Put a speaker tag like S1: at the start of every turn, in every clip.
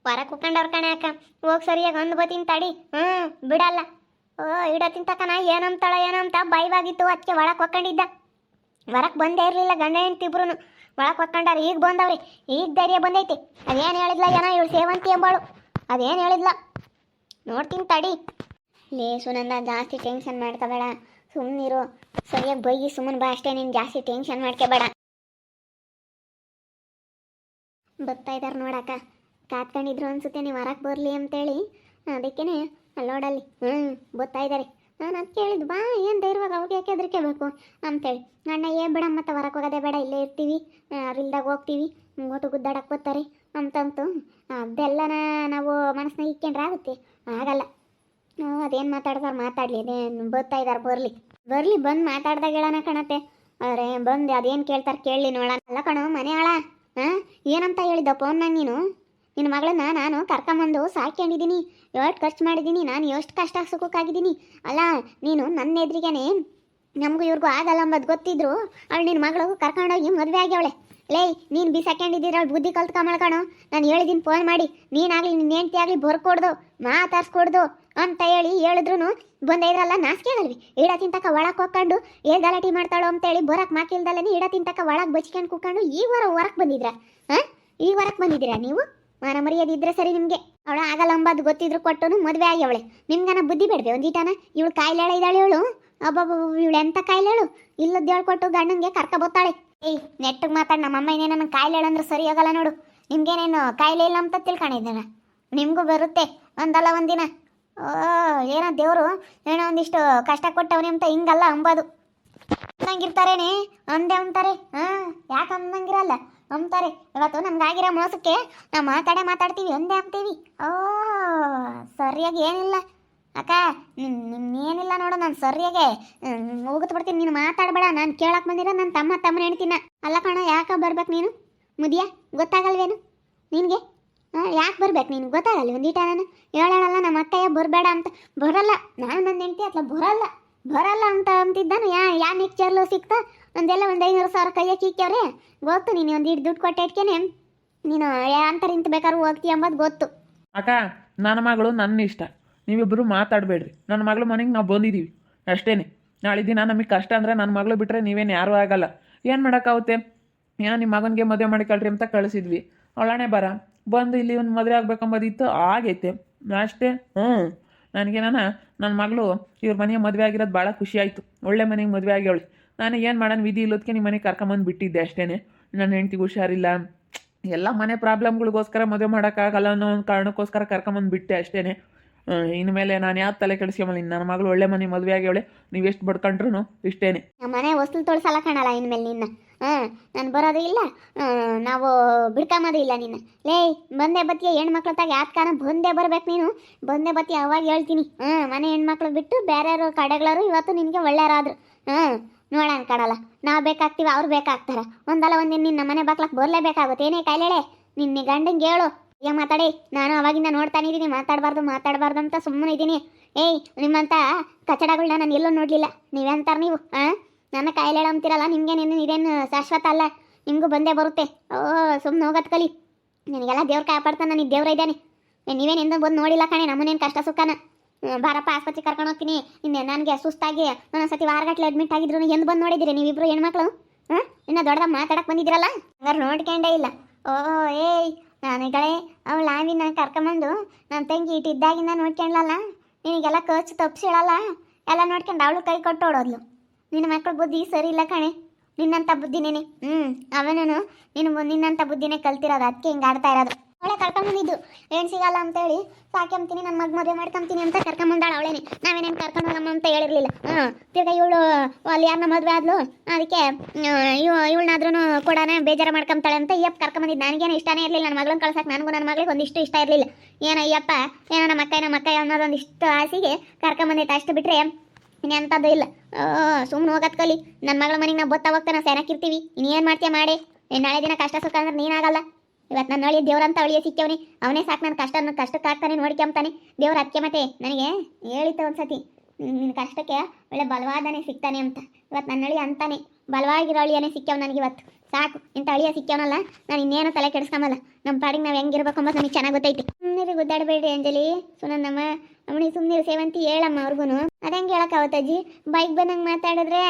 S1: ಹೊರ ಕುಕ್ಕಂಡವ್ರ ಕಣೆ ಅಕ್ಕ. ಹೋಗಿ ಸರಿಯಾಗಿ ಅಂದ್ ಬತ್ತೀನಿ ತಡಿ. ಬಿಡಲ್ಲ. ಓ ಇಡತ್ತಿನ ತಕನ ಏನಂತಾಳ ಏನಂತ ಭಯವಾಗಿತ್ತು, ಅದಕ್ಕೆ ಒಳಕ್ಕೆ ಹೊಕ್ಕೊಂಡಿದ್ದ. ಹೊರಕ್ಕೆ ಬಂದೇ ಇರಲಿಲ್ಲ ಗಂಡ ಹೆಂಡ್ತಿ ಇಬ್ರು. ಒಳಕ್ಕೆ ಹೊಕ್ಕೊಂಡಾರ. ಈಗ ಬಂದವ್ರಿ, ಈಗ ಧೈರ್ಯ ಬಂದೈತಿ. ಅದೇನು ಹೇಳಿದ್ಲ ಏನೋ ಇವಳು ಸೇವಂತಿ ಎಂಬಾಳು, ಅದೇನು ಹೇಳಿದ್ಲ ನೋಡ್ತೀನಿ ತಡಿ. ಲೇ ಸುನಂದ, ಜಾಸ್ತಿ ಟೆನ್ಷನ್ ಮಾಡ್ಕೋಬೇಡ, ಸುಮ್ಮನಿರು. ಸರಿಯಾಗಿ ಬೈಗಿ ಸುಮ್ಮನೆ ಬಾ ಅಷ್ಟೇ, ನೀನು ಜಾಸ್ತಿ ಟೆನ್ಷನ್ ಮಾಡ್ಕೋಬೇಡ. ಬರ್ತಾ ಇದ್ದಾರೆ ನೋಡಕ್ಕ, ಕಾತ್ಕೊಂಡಿದ್ರು ಅನ್ಸುತ್ತೆ ನೀವು ಹೊರಕ್ಕೆ ಬರಲಿ ಅಂತೇಳಿ. ಅದಕ್ಕೇನೆ ಅಲ್ಲಿ ನೋಡಲ್ಲಿ ಬರ್ತಾ ಇದ್ದಾರೆ. ನಾನು ಅದು ಕೇಳಿದ್ದು, ಬಾ ಏನು ಧೈರ್ಯವಾಗ ಅವ್ರಿಗೆ ಯಾಕೆ ಹೆದರ್ಕೋಬೇಕು ಅಂತೇಳಿ. ಅಣ್ಣ ಬಿಡಮ್ಮ ಮತ್ತೆ ಹೊರಗೆ ಹೋಗೋದೇ ಬೇಡ, ಇಲ್ಲೇ ಇರ್ತೀವಿ, ಅರಿಲ್ದಾಗ ಹೋಗ್ತೀವಿ, ಒಟ್ಟು ಗುದ್ದಾಡಕ್ಕೆ ಬರ್ತಾರೆ ಅಂತಂತು. ಅದೆಲ್ಲನ ನಾವು ಮನಸ್ಸಿನಾಗ ಇಕ್ಕೊಂಡ್ರೆ ಆಗುತ್ತೆ? ಆಗಲ್ಲ. ಅದೇನು ಮಾತಾಡ್ತಾರೆ ಮಾತಾಡಲಿ, ಅದೇನು ಬರ್ತಾ ಇದ್ದಾರೆ ಬರಲಿ ಬರಲಿ, ಬಂದು ಮಾತಾಡ್ದಾಗ ಹೇಳೋಣ ಕಣತ್ತೆ. ಅರೆ ಬಂದು ಅದೇನು ಕೇಳ್ತಾರೆ ಕೇಳಲಿ ನೋಡೋಣ. ಅಲ್ಲ ಕಣೋ ಮನೆ ಆಳ, ಏನಂತ ಹೇಳಿದ್ದ ಫೋನ್ನಾಗ ನೀನು? ನಿನ್ನ ಮಗಳನ್ನ ನಾನು ಕರ್ಕೊಂಬಂದು ಸಾಕೊಂಡಿದ್ದೀನಿ, ಎಷ್ಟು ಖರ್ಚು ಮಾಡಿದ್ದೀನಿ, ನಾನು ಎಷ್ಟು ಕಷ್ಟ ಸುಖಕ್ಕಾಗಿದ್ದೀನಿ. ಅಲ್ಲ ನೀನು ನನ್ನ ಎದುರಿಗೇನೆ ನಮಗೂ ಇವ್ರಿಗೂ ಆಗಲ್ಲ ಅಂಬದು ಗೊತ್ತಿದ್ರು ಅವಳು ನಿನ್ನ ಮಗಳು ಕರ್ಕೊಂಡೋಗಿ ಮದುವೆ ಆಗ್ಯವಳೆ. ಲೇ ನೀನು ಬಿಸಾಕೊಂಡಿದ್ದೀರ ಅವಳು ಬುದ್ಧಿ ಕಲ್ತ್ಕೊಂಬಳ್ಕಣೋ. ನಾನು ಹೇಳಿದ್ದೀನಿ ಫೋನ್ ಮಾಡಿ, ನೀನಾಗಲಿ ನಿನ್ನ ಹೆಂಡ್ತಿ ಆಗಲಿ ಬರ್ಕೊಡ್ದು ಮಾತಾಡ್ಸ್ಕೊಡ್ದು ಅಂತ ಹೇಳಿದ್ರು ಬಂದೈದ್ರಲ್ಲ ನಾಸ್ಕೇಗಲ್ವಿ. ಈಡ ತಿಂತಕ್ಕ ಒಳಕ್ಕೆ ಹೋಗ್ಕೊಂಡು ಗಲಾಟೆ ಮಾಡ್ತಾಳೋ ಅಂತೇಳಿ ಬರಕ್ಕೆ ಮಾಕಿಲ್ದಲ್ಲೇ ಈಡ ತಿಂತಕ್ಕ ಒಳಗೆ ಬಚ್ಕೊಂಡು ಕೂತ್ಕೊಂಡು ಈಗ ಹೊರಕ್ಕೆ ಬಂದಿದ್ರಾ? ಈಗ ಹೊರಕ್ಕೆ ಬಂದಿದ್ದೀರಾ ನೀವು? ಮಾನ ಮರ್ಯಾದಿದ್ರೆ ಸರಿ ನಿಮಗೆ. ಅವಳು ಆಗಲ್ಲ ಅಂಬದು ಗೊತ್ತಿದ್ರು ಕೊಟ್ಟು ಮದುವೆ ಆಗ್ಯವಳೆ. ನಿಮ್ಗನ ಬುದ್ಧಿ ಬೇಡವೆ ಒಂದೀಟನ? ಇವಳು ಕಾಯಿಲೆ ಇದ್ದಾಳೆ ಇವಳು. ಒಬ್ಬೊಬ್ಬ ಇವಳು ಎಂಥ ಕಾಯಿಲೆ ಹೇಳು, ಇಲ್ಲದ್ದು ಹೇಳ್ಕೊಟ್ಟು ಗಂಡಂಗೆ ಕರ್ಕೊಬೋತಾಳೆ. ನೆಟ್ಟಿಗೆ ಮಾತಾಡಿ, ನಮ್ಮಮ್ಮ ಏನೇ ನನ್ನ ಕಾಯಿಲೆ ಹೇಳಂದ್ರೆ ಸರಿ ಹೋಗಲ್ಲ ನೋಡು. ನಿಮ್ಗೇನೇನು ಕಾಯಿಲೆ ಇಲ್ಲ ಅಂತ ತಿಳ್ಕೊಂಡಿದ್ದೇನೆ. ನಿಮಗೂ ಬರುತ್ತೆ ಒಂದಲ್ಲ ಒಂದಿನ. ಏನೋ ದೇವರು ಏನೋ ಒಂದಿಷ್ಟು ಕಷ್ಟ ಕೊಟ್ಟವನೇ ಅಂತ ಹಿಂಗಲ್ಲ ಅಂಬೋದು. ಅಂದಂಗಿರ್ತಾರೇನೆ ಅಂದೆ ಅಂತಾರೆ. ಯಾಕೆ ಅಂದಂಗಿರಲ್ಲ ಅಂತಾರೆ. ಇವತ್ತು ನಮ್ಗಾಗಿರೋ ಮೋಸಕ್ಕೆ ನಾವು ಮಾತಾಡ್ತೀವಿ ಒಂದೇ ಅಂತೀವಿ. ಸರಿಯಾಗಿ ಏನಿಲ್ಲ ಅಕ್ಕ, ಏನಿಲ್ಲ ನೋಡು. ನಾನು ಸರಿಯಾಗೆ ಹೋಗುತ್ತೆ ಬಿಡ್ತೀನಿ, ನೀನು ಮಾತಾಡಬೇಡ. ನಾನು ಕೇಳಕ್ಕೆ ಬಂದಿರೋ ನನ್ನ ತಮ್ಮನ ಹೇಳ್ತೀನ. ಅಲ್ಲ ಕಣ, ಯಾಕೆ ಬರ್ಬೇಕು ನೀನು? ಮುದಿಯ ಗೊತ್ತಾಗಲ್ವೇನು ನಿನಗೆ? ಯಾಕೆ ಬರ್ಬೇಕು ನೀನು? ಗೊತ್ತಾಗಲ್ಲ ಒಂದೀಟ? ನಾನು ಹೇಳೋಣಲ್ಲ ನಮ್ಮ ಅಕ್ಕಯ್ಯ ಬರಬೇಡ ಅಂತ. ಬರಲ್ಲ, ನಾನು ನನ್ನ ಹೆಂಡ್ತಿ ಅತ್ಲ ಬರಲ್ಲ ಅಂತ ಅಂತಿದ್ದಾನು. ಯಾ ಮಿಕ್ಚರ್ಲು ಸಿಕ್ತಾ ಒಂದೆಲ್ಲ 500,000 ಕೈಯಕ್ಕೆ ಇಕ್ಕವ್ರೆ ಗೊತ್ತು. ನೀನು ಒಂದು ಇಟ್ಟು ದುಡ್ಡು ಕೊಟ್ಟೆ ಇಟ್ಕೇನೆ ನೀನು ಅಂತರಿಂತ ಬೇಕಾದ್ರೂ ಹೋಗ್ತೀಯ ಅಂಬೋದು ಗೊತ್ತು.
S2: ಅಕ್ಕ, ನನ್ನ ಮಗಳು ನನ್ನ ಇಷ್ಟ, ನೀವಿಬ್ಬರು ಮಾತಾಡಬೇಡ್ರಿ. ನನ್ನ ಮಗಳು ಮನೆಗೆ ನಾವು ಬಂದಿದ್ದೀವಿ ಅಷ್ಟೇ. ನಾಳೆ ದಿನ ನಮಗೆ ಕಷ್ಟ ಅಂದರೆ ನನ್ನ ಮಗಳು ಬಿಟ್ಟರೆ ನೀವೇನು ಯಾರೂ ಆಗಲ್ಲ. ಏನು ಮಾಡೋಕ್ಕಾಗುತ್ತೆ? ನಿಮ್ಮ ಮಗನಿಗೆ ಮದುವೆ ಮಾಡಿಕೊಳ್ರಿ ಅಂತ ಕಳಿಸಿದ್ವಿ. ಅವಳಣೆ ಬಂದು ಇಲ್ಲಿ ಒಂದು ಮದುವೆ ಆಗ್ಬೇಕಂಬೋದಿತ್ತು, ಆಗೈತೆ ಅಷ್ಟೇ. ನನಗೆ ನನ್ನ ಮಗಳು ಇವ್ರ ಮನೆಯ ಮದುವೆ ಆಗಿರೋದು ಭಾಳ ಖುಷಿ ಆಯಿತು. ಒಳ್ಳೆ ಮನೆಗೆ ಮದುವೆ ಆಗ್ಯವಳೆ. ನಾನು ಏನು ಮಾಡೋಣ, ವಿಧಿ ಇಲ್ಲೋದಕ್ಕೆ ನಿಮ್ಮ ಮನೆಗೆ ಕರ್ಕೊಂಬಂದು ಬಿಟ್ಟಿದ್ದೆ ಅಷ್ಟೇ. ನನ್ನ ಹೆಂಡ್ತಿಗೆ ಹುಷಾರಿಲ್ಲ, ಎಲ್ಲ ಮನೆ ಪ್ರಾಬ್ಲಮ್ಗಳಿಗೋಸ್ಕರ ಮದುವೆ ಮಾಡೋಕ್ಕಾಗಲ್ಲ ಅನ್ನೋ ಒಂದು ಕಾರಣಕ್ಕೋಸ್ಕರ ಕರ್ಕೊಂಬಂದು ಬಿಟ್ಟೆ ಅಷ್ಟೇ. ಇನ್ಮೇಲೆ ನಾನು ಯಾವ ತಲೆ ಕೆಡಿಸ್ಕೊಂಬಲ್ಲ. ನನ್ನ ಮಗಳು ಒಳ್ಳೆ ಮನೆ ಮದುವೆ ಆಗ್ಯವಳೆ, ನೀವು ಎಷ್ಟು ಬಡ್ಕೊಂಡ್ರು ಇಷ್ಟೇ.
S1: ಮನೆ ವಸ್ತುಲು ತೊಳ್ಸಲ್ಲ ಕಾಣಲ್ಲ ಇನ್ಮೇಲೆ ನಿನ್ನ. ನಾನು ಬರೋದು ಇಲ್ಲ, ನಾವು ಬಿಡ್ಕೊಂಬೋದು ಇಲ್ಲ ನಿನ್ನ. ಲೇ ಬಂದೇ ಬತ್ತಿಯ ಹೆಣ್ಮಕ್ಳ ತಾಗ ಯಾತ್ಕಾನ ಬಂದೇ ಬರ್ಬೇಕು ನೀನು. ಬಂದೇ ಬತ್ತಿ ಅವಾಗ ಹೇಳ್ತೀನಿ. ಮನೆ ಹೆಣ್ಮಕ್ಳು ಬಿಟ್ಟು ಬೇರೆಯವರು ಕಡೆಗಳರು ಇವತ್ತು ನಿನಗೆ ಒಳ್ಳೆಯರಾದ್ರು. ನೋಡೋಣ ಕಾಣಲ್ಲ, ನಾವು ಬೇಕಾಗ್ತೀವಿ, ಅವ್ರು ಬೇಕಾಗ್ತಾರ. ಒಂದಲ್ಲ ಒಂದಿನ ನಿನ್ನ ಮನೆ ಬಾಕ್ಲಕ್ಕೆ ಬರಲೇಬೇಕಾಗುತ್ತೆ. ಏನೇ ಕಾಯಿಲೆಳೆ ನಿನ್ನ ಗಂಡಂಗೆ ಹೇಳು. ಈಗ ಮಾತಾಡಿ, ನಾನು ಅವಾಗಿಂದ ನೋಡ್ತಾನಿದ್ದೀನಿ. ಮಾತಾಡಬಾರ್ದು ಅಂತ ಸುಮ್ಮನೆ ಇದ್ದೀನಿ. ನಿಮ್ಮಂಥ ಕಚಡಗಳನ್ನ ನಾನು ಎಲ್ಲೂ ನೋಡಲಿಲ್ಲ. ನೀವೆಂತಾರೆ ನೀವು? ನನ್ನ ಕಾಯಿಲೆ ಅಂತೀರಲ್ಲ, ನಿಮ್ಗೇನೇನು ಇದೇನು ಶಾಶ್ವತ ಅಲ್ಲ, ನಿಮಗೂ ಬಂದೇ ಬರುತ್ತೆ. ಸುಮ್ಮನೆ ಹೋಗೋದು ಕಲಿ. ನನಗೆಲ್ಲ ದೇವ್ರು ಕಾಪಾಡ್ತಾನೆ, ನನಗೆ ದೇವ್ರ ಇದ್ದಾನೆ. ನೀವೇನೆಂದು ಬಂದು ನೋಡಿಲ್ಲ ಕಣೆ ನಮ್ಮನೇನು ಕಷ್ಟ ಸುಖನ. ಬಾರಪ್ಪ ಆಸ್ಪತ್ರೆ ಕರ್ಕೊಂಡು ಹೋಗ್ತೀನಿ. ಇನ್ನೇ ನನಗೆ ಸುಸ್ತಾಗಿ ಒಂದೊಂದ್ಸತಿ ವಾರಗಟ್ಟಲೆ ಅಡ್ಮಿಟ್ ಆಗಿದ್ರು ಎಂದು ಬಂದು ನೋಡಿದ್ದೀರಿ ನೀವಿಬ್ರು ಹೆಣ್ಮಕ್ಳು? ಇನ್ನು ದೊಡ್ಡದಾಗ ಮಾತಾಡಕ್ಕೆ ಬಂದಿದ್ದೀರಲ್ಲ, ಹಂಗಾರೆ ನೋಡ್ಕೊಂಡೇ ಇಲ್ಲ. ನನಗಳೇ ಅವಳು ಆವಿನ ಕರ್ಕೊಂಬಂದು ನನ್ನ ತಂಗಿ ಇಟ್ಟಿದ್ದಾಗಿಂದ ನೋಡ್ಕೊಂಡ್ಲಲ್ಲ, ನಿನಗೆಲ್ಲ ಖರ್ಚು ತಪ್ಪಿಸಿಳಲ್ಲ, ಎಲ್ಲ ನೋಡ್ಕೊಂಡು ಅವಳು ಕೈ ಕೊಟ್ಟೋಡೋದ್ಲು. ನಿನ್ನ ಮಕ್ಕಳ ಬುದ್ಧಿ ಸರಿ ಇಲ್ಲ ಕಣೆ, ನಿನ್ನಂಥ ಬುದ್ಧಿನೇನೆ. ಅವನೂ ನಿನ್ನಂಥ ಬುದ್ಧಿನೇ ಕಲ್ತಿರೋದು, ಅದಕ್ಕೆ ಹಿಂಗೆ ಆಡ್ತಾ ಇರೋದು. ಅವಳೆ ಕರ್ಕೊಂಬಂದಿದ್ದು ಏನು ಸಿಗಲ್ಲ ಅಂತೇಳಿ ಸಾಕ್ಯಂತೀನಿ, ನನ್ನ ಮದುವೆ ಮಾಡ್ಕೊಂತೀನಿ ಅಂತ ಕರ್ಕೊಂಬಂದಾಳ ಅವಳೇನೆ. ನಾವೇನೇನು ಕರ್ಕೊಂಡು ಹೋಗಮ್ಮ ಅಂತ ಹೇಳಿರಲಿಲ್ಲ. ತಿರ್ಗಿ ಇವಳು ಅಲ್ಲಿ ಯಾರನ್ನ ಮದುವೆ ಆದ್ಲು, ಅದಕ್ಕೆ ಇವಳನ್ನಾದ್ರೂ ಕೂಡ ಬೇಜಾರು ಮಾಡ್ಕೊಂತಾಳೆ ಅಂತ ಅಯ್ಯಪ್ಪ ಕರ್ಕೊಂಬಂದಿದ್ದು. ನನಗೇನು ಇಷ್ಟನೇ ಇರಲಿಲ್ಲ ನನ್ನ ಮಗಳನ್ನ ಕಳ್ಸಕ್ಕೆ. ನನಗೂ ನನ್ನ ಮಗಳಿಗೆ ಒಂದಿಷ್ಟು ಇಷ್ಟ ಇರಲಿಲ್ಲ. ಏನೋ ಅಯ್ಯಪ್ಪ ಏನೋ ನಮ್ಮ ಅಕ್ಕ ಅನ್ನೋದೊಂದಿಷ್ಟು ಆಸೆಗೆ ಕರ್ಕೊಂಬಂದೈತೆ, ಅಷ್ಟು ಬಿಟ್ಟರೆ ಇನ್ನೆಂಥದ್ದು ಇಲ್ಲ. ಸುಮ್ಮನೆ ಹೋಗೋದು ಕಲಿ. ನನ್ನ ಮಗಳ ಮನೆಗೆ ನಾವು ಬತ್ತಾ ಹೋಗ್ತಾನೆ ಸೇನಾಕಿರ್ತೀವಿ. ಇನ್ನೇನು ಮಾಡ್ತೀಯ ಮಾಡಿ. ನಾಳೆ ದಿನ ಕಷ್ಟ ಸುಖ ಅಂದ್ರೆ ನೀನಾಗಲ್ಲ. ಇವತ್ತು ನನ್ನ ಅಳಿಯ ದೇವ್ರಂತ ಅಳಿಯ ಸಿಕ್ಕವನಿ, ಅವನೇ ಸಾಕು. ನನ್ನ ಕಷ್ಟಕ್ಕೆ ಹಾಕ್ತಾನೆ, ನೋಡ್ಕೊಂತಾನೆ ದೇವ್ರ. ಅದಕ್ಕೆ ಮತ್ತೆ ನನಗೆ ಹೇಳಿತ್ತು ಒಂದ್ಸತಿ, ನಿನ್ನ ಕಷ್ಟಕ್ಕೆ ಒಳ್ಳೆ ಬಲವಾದನೆ ಸಿಗ್ತಾನೆ ಅಂತ. ಇವತ್ತು ನನ್ನ ಅಳಿಯ ಅಂತಾನೆ, ಬಲವಾಗಿರೋ ಅಳಿಯನೇ ಸಿಕ್ಕ್ಯಾವ ನನಗೆ ಇವತ್ತು. ಸಾಕು, ಇಂಥ ಅಳಿಯ ಸಿಕ್ಕ್ಯಾವನಲ್ಲ, ನಾನು ಇನ್ನೇನು ತಲೆ ಕೆಡಿಸ್ಕೊಂಬಲ್ಲ. ನಮ್ಮ ಪಾಡಿಗೆ ನಾವು ಹೆಂಗಿರ್ಬೇಕು ಅಂಬದು ನಮಗೆ ಚೆನ್ನಾಗಿ ಗೊತ್ತೈತಿ. ಸುಮ್ಮನೆ ಗುದ್ದಾಡಬೇಡ್ರಿ ಅಂಜಲಿ, ಸುನಂದಮ್ಮ ಅಮ್ಮನಿ ಸುಮ್ಮನೆ ಸೇವಂತಿ ಹೇಳಮ್ಮ ಅವ್ರಿಗೂ. ಅದಂಗೆ ಹೇಳಕ್ಕಾವತ್ತಜ್ಜಿ, ಬೈಕ್ ಬಂದಂಗೆ ಮಾತಾಡಿದ್ರೆ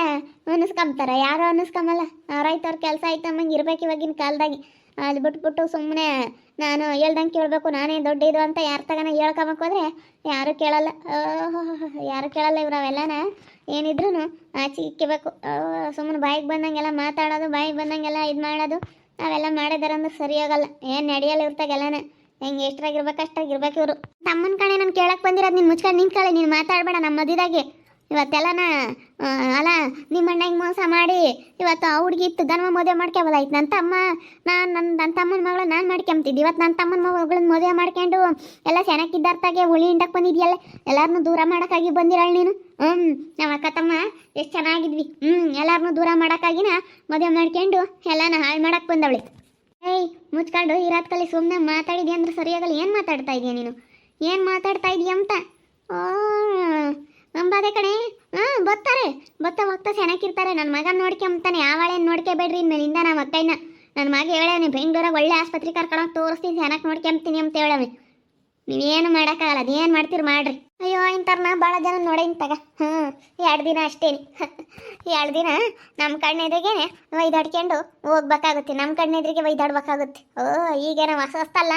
S1: ಅನ್ನಿಸ್ಕೊಂಬ್ತಾರೆ, ಯಾರು ಅನ್ನಿಸ್ಕೊಂಬಲ್ಲ. ಅವ್ರಾಯ್ತು ಅವ್ರ ಕೆಲಸ ಆಯ್ತು ಅಮ್ಮಂಗೆ ಇರ್ಬೇಕು ಇವಾಗಿನ ಕಾಲದಾಗಿ. ಅದು ಬಿಟ್ಬಿಟ್ಟು ಸುಮ್ಮನೆ ನಾನು ಹೇಳ್ದಂಗೆ ಕೇಳಬೇಕು, ನಾನೇ ದೊಡ್ಡ ಇದು ಅಂತ ಯಾರು ತಗೋಣ ಹೇಳ್ಕೊಂಬಕ್ಕೆ ಹೋದ್ರೆ ಯಾರು ಕೇಳಲ್ಲ. ಯಾರು ಕೇಳಲ್ಲ. ಇವ್ರು ಅವೆಲ್ಲನ ಏನಿದ್ರು ಆಚೆ ಇಕ್ಕಬೇಕು. ಸುಮ್ಮನೆ ಬಾಯಿಗೆ ಬಂದಂಗೆಲ್ಲ ಮಾತಾಡೋದು, ಬಾಯಿಗೆ ಬಂದಂಗೆಲ್ಲ ಇದು ಮಾಡೋದು, ಅವೆಲ್ಲ ಮಾಡಿದಾರೆ ಅಂದ್ರೆ ಸರಿಯಾಗಲ್ಲ. ಏನು ನಡೆಯಲ್ಲ ಇರ್ತಾಗೆಲ್ಲನ. ಹೆಂಗೆ ಎಷ್ಟ್ರಾಗಿರ್ಬೇಕು ಅಷ್ಟ್ರಾಗಿರ್ಬೇಕು ಇವರು. ತಮ್ಮನ ಕಣೆ ನಾನು ಕೇಳಕ್ಕೆ ಬಂದಿರೋದು, ನೀನು ಮುಚ್ಕೊಂಡು ನಿಂತ್ಕೊಳ್ಳಿ, ನೀನು ಮಾತಾಡಬೇಡ ನಮ್ಮ ಮದುವೆದಾಗೆ. ಇವತ್ತೆಲ್ಲನ ಅಲ್ಲ ನಿಮ್ಮ ಅಣ್ಣಗೆ ಮೋಸ ಮಾಡಿ ಇವತ್ತು ಆ ಹುಡುಗಿ ಇತ್ತು ಗನ್ವ ಮದುವೆ ಮಾಡ್ಕೊಬೋದಾಯ್ತು. ನನ್ನ ತಮ್ಮ ನನ್ನ ತಮ್ಮನ ಮಗಳು ನಾನು ಮಾಡ್ಕೊಂತಿದ್ದೆ. ಇವತ್ತು ನನ್ನ ತಮ್ಮನ ಮಗಳನ್ನ ಮದುವೆ ಮಾಡ್ಕೊಂಡು ಎಲ್ಲ ಚೆನ್ನಾಗಿದ್ದಾರ್ತಾಗೆ ಹುಳಿ ಹಿಂಡಕ್ಕೆ ಬಂದಿದ್ಯಲ್ಲ, ಎಲ್ಲರನ್ನೂ ದೂರ ಮಾಡೋಕ್ಕಾಗಿ ಬಂದಿರಳು ನೀನು. ನಮ್ಮ ಅಕ್ಕ ತಮ್ಮ ಎಷ್ಟು ಚೆನ್ನಾಗಿದ್ವಿ. ಎಲ್ಲರನ್ನೂ ದೂರ ಮಾಡೋಕ್ಕಾಗಿನ ಮದುವೆ ಮಾಡ್ಕೊಂಡು ಎಲ್ಲನ ಹಾಳು ಮಾಡಕ್ಕೆ ಬಂದವಳಿ. ಏಯ್ ಮುಚ್ಕೊಂಡು ಇರೋದ್ ಕಲಿ, ಸುಮ್ಮನೆ ಮಾತಾಡಿದ್ಯಾ ಅಂದ್ರೆ ಸರಿಯಾಗಲ್ಲ. ಏನು ಮಾತಾಡ್ತಾ ಇದೀಯ ನೀನು, ಏನು ಮಾತಾಡ್ತಾ ಇದೀಯ ಅಂತ. ಅಂಬಾದೆ ಕಣೆ. ಬರ್ತಾರೆ, ಹೋಗ್ತಾ ಚೆನ್ನಾಗಿರ್ತಾರೆ. ನನ್ನ ಮಗನ ನೋಡ್ಕೊಂತಾನೆ, ಯಾವಳೇನು ನೋಡ್ಕೋಬೇಡ್ರಿ ಇನ್ಮೇಲಿಂದ. ನಮ್ಮ ಅಕ್ಕಯ್ಯನ ನನ್ನ ಮಗ ಹೇಳವನಿ ಬೆಂಗಳೂರಾಗ ಒಳ್ಳೆ ಆಸ್ಪತ್ರೆ ಕರ್ಕೊಂಡು ತೋರಿಸ್ತೀನಿ, ಚೆನ್ನಾಗಿ ನೋಡ್ಕೊಂತೀನಿ ಅಂತ ಹೇಳವೆ. ನೀವೇನು ಮಾಡೋಕ್ಕಾಗಲ್ಲ, ಅದೇನು ಮಾಡ್ತೀರಿ ಮಾಡ್ರಿ. ಅಯ್ಯೋ ಇಂಥವ್ರನ್ನ ಭಾಳ ಜನ ನೋಡೇ ಇಂತಾಗ. 2 ದಿನ ಅಷ್ಟೇನೆ. 2 ದಿನ ನಮ್ಮ ಕಣ್ಣೆದ್ರಿಗೇನೆ ಒಯ್ದಾಡ್ಕೊಂಡು ಹೋಗ್ಬೇಕಾಗುತ್ತೆ, ನಮ್ಮ ಕಣ್ಣೆದ್ರಿಗೆ ಒಯ್ದಾಡ್ಬೇಕಾಗುತ್ತೆ. ಈಗೇನೋ ಹೊಸಸ್ತಲ್ಲ,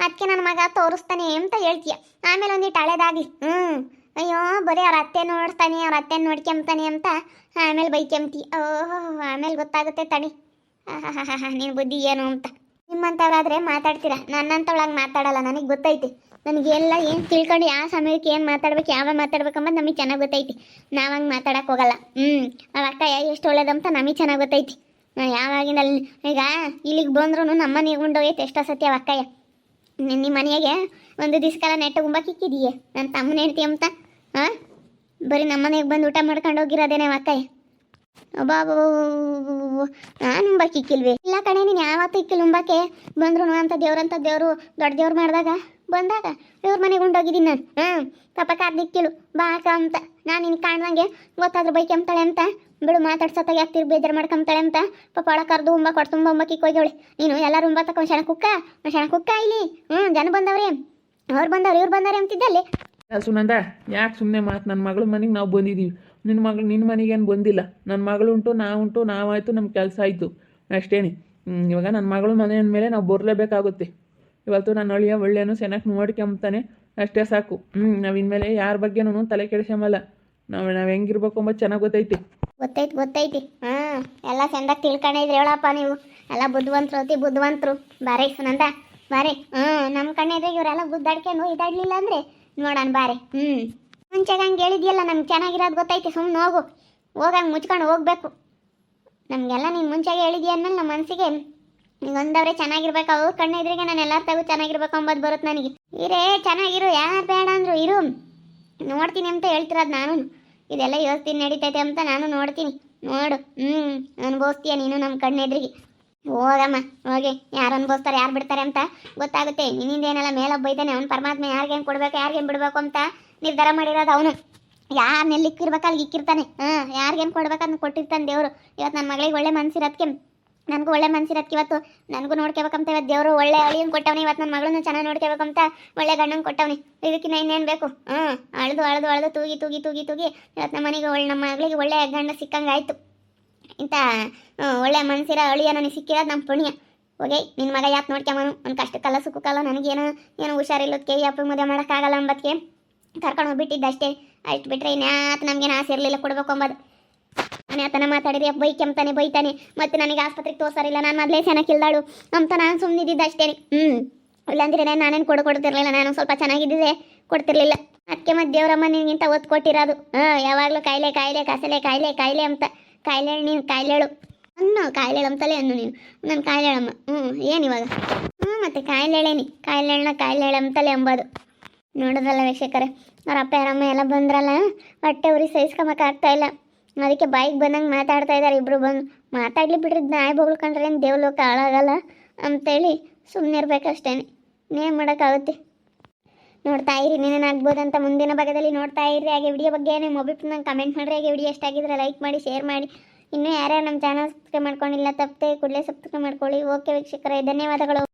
S1: ಅದಕ್ಕೆ ನನ್ನ ಮಗ ತೋರಿಸ್ತಾನೆ ಅಂತ ಹೇಳ್ತೀಯ. ಆಮೇಲೆ ಒಂದಿಟ್ಟು ಹಳೇದಾಗಲಿ. ಅಯ್ಯೋ ಬರೀ ಅವ್ರ ಅತ್ತೆ ನೋಡ್ತಾನೆ, ಅವ್ರ ಅತ್ತೆ ನೋಡ್ಕೊಂತಾನೆ ಅಂತ ಆಮೇಲೆ ಬೈಕೊಂತಿ. ಆಮೇಲೆ ಗೊತ್ತಾಗುತ್ತೆ ತಡಿ ನಿನ್ನ ಬುದ್ಧಿ ಏನು ಅಂತ. ನಿಮ್ಮಂಥವ್ರಾದರೆ ಮಾತಾಡ್ತೀರಾ, ನನ್ನಂಥವಳಾಗಿ ಮಾತಾಡಲ್ಲ. ನನಗೆ ಗೊತ್ತೈತಿ, ನನಗೆಲ್ಲ ಏನು ತಿಳ್ಕೊಂಡು ಯಾವ ಸಮಯಕ್ಕೆ ಏನು ಮಾತಾಡ್ಬೇಕು, ಯಾವ ಮಾತಾಡ್ಬೇಕಂಬದು ನಮಗೆ ಚೆನ್ನಾಗಿ ಗೊತ್ತೈತಿ. ನಾವು ಹಂಗೆ ಮಾತಾಡೋಕೆ ಹೋಗಲ್ಲ. ಅವ್ರ ಅಕ್ಕ ಎಷ್ಟು ಒಳ್ಳೇದಂತ ನಮಗೆ ಚೆನ್ನಾಗಿ ಗೊತ್ತೈತಿ. ಯಾವಾಗಿನಲ್ಲಿ ಈಗ ಇಲ್ಲಿಗೆ ಬಂದ್ರೂ ನಮ್ಮ ಮನೆಗೆ ಉಂಡೋಗೈತೆ ಎಷ್ಟೋ ಸತಿ ಅವ ಅಕ್ಕಯ್ಯ. ನಿಮ್ಮ ಮನೆಯಾಗೆ ಒಂದು ದಿವ್ಸ ಕಾಲ ನೆಟ್ಟ ಉಂಬಕ್ಕಿಕ್ಕಿದೀಯ ನನ್ನ ತಮ್ಮನ ಹೆಂಡ್ತಿ ಅಂತ. ಬರೀ ನಮ್ಮ ಮನೆಗೆ ಬಂದು ಊಟ ಮಾಡ್ಕೊಂಡು ಹೋಗಿರೋದೇನೆ ಅಕ್ಕಯ್ಯ. ಬಾಬು ನಾನು ಉಂಬಕ್ಕಿಕ್ಕಿಲ್ವೇ? ಇಲ್ಲ ಕಣೆ, ನೀನು ಯಾವತ್ತೂ ಇಕ್ಕಿಲ್ಲ ಉಂಬಕ್ಕೆ. ಬಂದ್ರು ಅಂತ ದೇವ್ರು ದೊಡ್ಡ ದೇವ್ರು ಮಾಡಿದಾಗ ಬಂದಾಗ ಇವ್ರ ಮನೆಗೆ ಉಂಡೋಗಿದ್ದೀನಿ ನಾನು. ಪಾಪ ಕಾರ್ದಿಕ್ಕಿಲು ಬಾಕ ಅಂತ ನಾನು ನಿನ್ನ ಕಾಣ್ದಂಗೆ ಗೊತ್ತಾದ್ರೆ ಬೈಕೊಂತಾಳೆ ಅಂತ. ಬಿಡು ಮಾತಾಡ್ಸತ್ತಾಗ ಯಾಕೆ ತಿರ್ಗಿ ಬೇಜಾರು ಮಾಡ್ಕೊಂತಾಳೆ ಅಂತ ಪಾಪ ಒಳ ಕರೆದು ಉಂಬ ಕೊಟ್ಟು ತುಂಬ ಉಂಬಕ್ಕಿಕ್ಕೆ ಹೋಗ್ಯವಳೆ. ನೀನು ಎಲ್ಲರೂ ಉಂಬ ತಕ್ಕ ಶಣ ಕುಕ್ಕ ಇಲ್ಲಿ. ಜನ ಬಂದವ್ರೆ, ಅವ್ರು ಬಂದವ್ರು ಇವ್ರು ಬಂದವ್ರೆ ಅಂತಿದ್ದಲ್ಲಿ.
S2: ಸುನಂದ ಯಾಕೆ ಸುಮ್ಮನೆ ಮಾತು? ನನ್ನ ಮಗಳ ಮನೆಗೆ ನಾವು ಬಂದಿದ್ದೀವಿ, ನಿನ್ನ ಮನೆಗೇನು ಬಂದಿಲ್ಲ. ನನ್ನ ಮಗಳುಂಟು ನಾವುಂಟು, ನಾವಾಯಿತು, ನಮ್ಮ ಕೆಲಸ ಆಯಿತು ಅಷ್ಟೇನೆ. ಇವಾಗ ನನ್ನ ಮಗಳ ಮನೆ ಅಂದಮೇಲೆ ನಾವು ಬರಲೇಬೇಕಾಗುತ್ತೆ. ಇವತ್ತು ನನ್ನ ಅಳಿಯ ಒಳ್ಳೆಯನು ಚೆನ್ನಾಗಿ ನೋಡ್ಕೊಂತಾನೆ, ಅಷ್ಟೇ ಸಾಕು. ನಾವು ಇನ್ಮೇಲೆ ಯಾರ ಬಗ್ಗೆನೂ ತಲೆ ಕೆಡಿಸ್ಕೊಂಬಲ್ಲ. ನಾವು ಹೆಂಗಿರ್ಬೇಕು ಅಂಬದು ಚೆನ್ನಾಗಿ ಗೊತ್ತೈತಿ.
S1: ಗೊತ್ತೈತಿ. ಎಲ್ಲ ಚಂದಾಗಿ ತಿಳ್ಕೊಂಡಿದ್ರಿ ಹೇಳಪ್ಪ ನೀವು. ಎಲ್ಲ ಬುದ್ಧಿವಂತರು ಬಾರಿ ಸುನಂದ ಬಾರಿ. ನಮ್ಮ ಕಣ್ಣೆದ್ರೆ ಇವರೆಲ್ಲ ಗುದ್ದಾಡ್ಕೊಂಡು ಇದಾಡ್ಲಿಲ್ಲ ಅಂದರೆ ನೋಡೋಣ ಬಾರಿ. ಮುಂಚೆಗೆ ಹಂಗೆ ಹೇಳಿದ್ಯಲ್ಲ, ನಮ್ಗೆ ಚೆನ್ನಾಗಿರೋದು ಗೊತ್ತೈತಿ. ಸುಮ್ಮನೆ ಹೋಗಂಗೆ ಮುಚ್ಕೊಂಡು ಹೋಗ್ಬೇಕು. ನಮಗೆಲ್ಲ ನೀನು ಮುಂಚೆಗೆ ಹೇಳಿದ್ಯ ಅಂದಮೇಲೆ ನಮ್ಮ ಮನಸ್ಸಿಗೆ ಈಗ ಒಂದವ್ರೆ ಚೆನ್ನಾಗಿರ್ಬೇಕು. ಅವ್ರ ಕಣ್ಣೆದ್ರಿಗೆ ನಾನು ಎಲ್ಲರ ತಗೋ ಚೆನ್ನಾಗಿರ್ಬೇಕು ಅಂಬೋದು ಬರುತ್ತೆ ನನಗೆ. ಇರೇ ಚೆನ್ನಾಗಿರು, ಯಾರು ಬೇಡ ಅಂದರು ಇರು, ನೋಡ್ತೀನಿ ಅಂತ ಹೇಳ್ತಿರೋದು ನಾನು. ಇದೆಲ್ಲ ಯೋಚನೆ ನಡೀತೈತೆ ಅಂತ ನಾನು ನೋಡ್ತೀನಿ. ನೋಡು ಅನುಭವಿಸ್ತೀಯ ನೀನು ನಮ್ಮ ಕಣ್ಣೆದ್ರಿಗೆ. ಹೋಗಮ್ಮ ಹೋಗಿ, ಯಾರು ಅನುಭವಿಸ್ತಾರೆ ಯಾರು ಬಿಡ್ತಾರೆ ಅಂತ ಗೊತ್ತಾಗುತ್ತೆ. ನಿನ್ನಿಂದೇನೆಲ್ಲ ಮೇಲೊಬ್ಬ ಬೈತಾನೆ, ಅವ್ನು ಪರಮಾತ್ಮ ಯಾರಿಗೇನು ಕೊಡಬೇಕು ಯಾರಿಗೇನು ಬಿಡಬೇಕು ಅಂತ ನಿರ್ಧಾರ ಮಾಡಿರೋದು ಅವನು. ಯಾರನ್ನೆಲ್ಲಿ ಇಕ್ಕಿರ್ಬೇಕು ಅಲ್ಲಿ ಇಕ್ಕಿರ್ತಾನೆ. ಯಾರಿಗೇನು ಕೊಡ್ಬೇಕಂತ ಕೊಟ್ಟಿರ್ತಾನೆ ದೇವರು. ಇವತ್ತು ನನ್ನ ಮಗಳಿಗೆ ಒಳ್ಳೆ ಮನಸ್ಸಿರೋದಕ್ಕೆ, ನನಗೂ ಒಳ್ಳೆ ಮನಸ್ಸಿರೋದಕ್ಕೆ ಇವತ್ತು ನನಗೂ ನೋಡ್ಕೋಬೇಕಂತ ಇವತ್ತು ದೇವರು ಒಳ್ಳೆ ಅಳಿಯನ್ನು ಕೊಟ್ಟವನಿ. ಇವತ್ತು ನನ್ನ ಮಗಳನ್ನ ಚೆನ್ನಾಗಿ ನೋಡ್ಕೋಬೇಕಂತ ಒಳ್ಳೆ ಗಂಡನ ಕೊಟ್ಟವನಿ. ಇದಕ್ಕಿನ್ನ ಇನ್ನೇನು ಬೇಕು? ಅಳ್ದು ತೂಗಿ ಇವತ್ತು ನಮ್ಮ ಮನೆಗೆ ನಮ್ಮ ಮಗಳಿಗೆ ಒಳ್ಳೆ ಗಂಡ ಸಿಕ್ಕಂಗಾಯ್ತು. ಇಂಥ ಒಳ್ಳೆ ಮನಸ್ಸಿರೋ ಅಳಿಯ ನನಗೆ ಸಿಕ್ಕಿರೋದು ನಮ್ಮ ಪುಣ್ಯ. ಹೋಗಿ ನಿನ್ನ ಮಗ ಯಾಕೆ ನೋಡ್ಕೊಂಬನು, ಒಂದು ಕಷ್ಟಕ್ಕಲ್ಲ ಸುಖಕ್ಕಲ್ಲ, ನನಗೇನು ಹುಷಾರಿಲ್ಲದಕ್ಕೆ ಅಪ್ಪ ಮದುವೆ ಮಾಡೋಕ್ಕಾಗಲ್ಲ ಅಂಬದಕ್ಕೆ ಕರ್ಕೊಂಡು ಹೋಗ್ಬಿಟ್ಟಿದ್ದೆ ಅಷ್ಟೇ. ಅಷ್ಟು ಬಿಟ್ಟರೆ ಇನ್ಯಾತ ನಮಗೇನು ಆಸೆ ಇರಲಿಲ್ಲ ಕೊಡ್ಬೇಕು ಅಂಬೋದು. ನಾನು ಯಾತನ ಮಾತಾಡಿದ್ರೆ ಬೈತಾನೆ ಮತ್ತು ನನಗೆ ಆಸ್ಪತ್ರೆಗೆ ತೋರ್ಸಾರಿಲ್ಲ, ನಾನು ಮೊದಲೇ ಚೆನ್ನಾಗಿಲ್ದಾಳು ಅಂತ ನಾನು ಸುಮ್ಮನಿದ್ದಿದ್ದೆ ಅಷ್ಟೇ. ಇಲ್ಲಾಂದ್ರೆ ನಾನೇನು ಕೊಡ್ತಿರ್ಲಿಲ್ಲ, ನಾನು ಸ್ವಲ್ಪ ಚೆನ್ನಾಗಿದ್ದಿದ್ದೆ ಕೊಡ್ತಿರ್ಲಿಲ್ಲ. ಅದಕ್ಕೆ ಮತ್ತೆ ದೇವರಮ್ಮ ನಿನಗಿಂತ ಒತ್ತು ಕೊಟ್ಟಿರೋದು. ಯಾವಾಗಲೂ ಕಾಯಿಲೆ ಕಾಯಿಲೆ ಅಂತ ಕಾಯಿಲೆ ನೀನು ಕಾಯಿಲೆಳು ಕಾಯಿಲೆಳು ಅಂತಲೇ ಅನ್ನು ನೀನು ನನ್ನ ಕಾಯಿಲೆಳಮ್ಮ. ಏನಿವಾಗ ಮತ್ತೆ ಕಾಯಿಲೆಳ ಅಂತಲೇ ಅಂಬೋದು. ನೋಡೋದಲ್ಲ ವೀಕ್ಷಕರೇ, ಅವ್ರ ಅಪ್ಪ ಯಾರಮ್ಮ ಎಲ್ಲ ಬಂದ್ರಲ್ಲ, ಹೊಟ್ಟೆ ಉರಿ ಸಹಿಸ್ಕೊಂಬಕ್ಕಾಗ್ತಾ ಇಲ್ಲ. ಅದಕ್ಕೆ ಬಾಯಿಗೆ ಬಂದಂಗೆ ಮಾತಾಡ್ತಾ ಇದ್ದಾರೆ ಇಬ್ಬರು. ಬಂದು ಮಾತಾಡ್ಲಿ ಬಿಡ್ರಿ, ನಾಯಿ ಬೋಗ್ಳು ಕಂಡ್ರೆ ಏನು ದೇವ್ಲೋಕ ಹಾಳಾಗಲ್ಲ ಅಂತೇಳಿ ಸುಮ್ಮನೆ ಇರ್ಬೇಕಷ್ಟೇ. ಇನ್ನೇನು ಮಾಡೋಕ್ಕಾಗುತ್ತೆ. ನೋಡ್ತಾ ಇರಿ, ನೀನೇನಾಗ್ಬೋದಂತ ಮುಂದಿನ ಭಾಗದಲ್ಲಿ ನೋಡ್ತಾ ಇರಿ. ಹಾಗೆ ವಿಡಿಯೋ ಬಗ್ಗೆ ಮೊಬೈಲ್ ನಂಗೆ ಕಮೆಂಟ್ ಮಾಡಿರಿ. ಹಾಗೆ ವಿಡಿಯೋ ಎಷ್ಟಾಗಿದ್ರೆ ಲೈಕ್ ಮಾಡಿ, ಶೇರ್ ಮಾಡಿ, ಇನ್ನೂ ಯಾರ್ಯಾರು ನಮ್ಮ ಚಾನಲ್ ಸಬ್ಸ್ಕ್ರೈಬ್ ಮಾಡ್ಕೊಂಡಿಲ್ಲ ತಪ್ಪದೆ ಕೂಡಲೇ ಸಬ್ಸ್ಕ್ರೈಬ್ ಮಾಡ್ಕೊಳ್ಳಿ. ಓಕೆ ವೀಕ್ಷಕರೇ, ಧನ್ಯವಾದಗಳು.